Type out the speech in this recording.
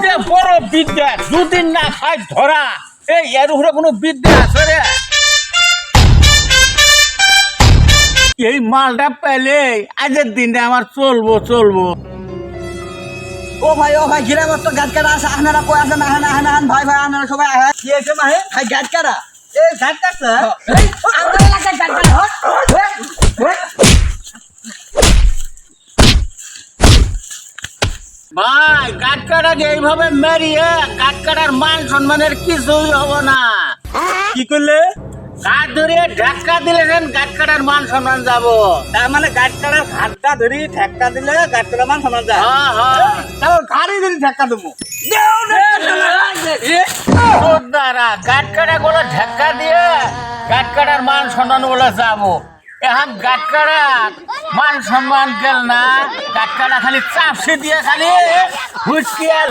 যে বড় বিদ্যা দুদিন না খাই ধরা এই এর উপরে কোনো বিদ্যা আছে রে এই মালটা পেলে আজের দিনটা আমার চলবো ও ভাই ঘিরে মতো গাছ কাটা আছে আপনারা কই আছেন আহান ভাই আপনারা সবাই আহে কি আছে মাহে ভাই গাছ কাটা এই গাছ কাটছে আমার এলাকায় গাছ কাটা ভাই কাঠকাটাকে এইভাবে মেরিয়ে কাঠকাটার মান সম্মানের কিছুই হবো না কি করলে কাঠ ধরে ধাক্কা দিলে কাঠকাটার মান সম্মান যাবো তার মানে গাছ কাটার ঘাটটা ধরি ঠেক্কা দিলে গাছ কাটা মান সমান যায় তাহলে ঘাড়ি ধরি ঠেক্কা দেবো দ্বারা কাঠকাটা গুলো ধাক্কা দিয়ে কাঠকাটার মান সম্মান গুলো যাবো এখন কাঠকাটা মান সম্মান গেল না কাঠকাটা খালি চাপসি দিয়ে খালি হুচকি আর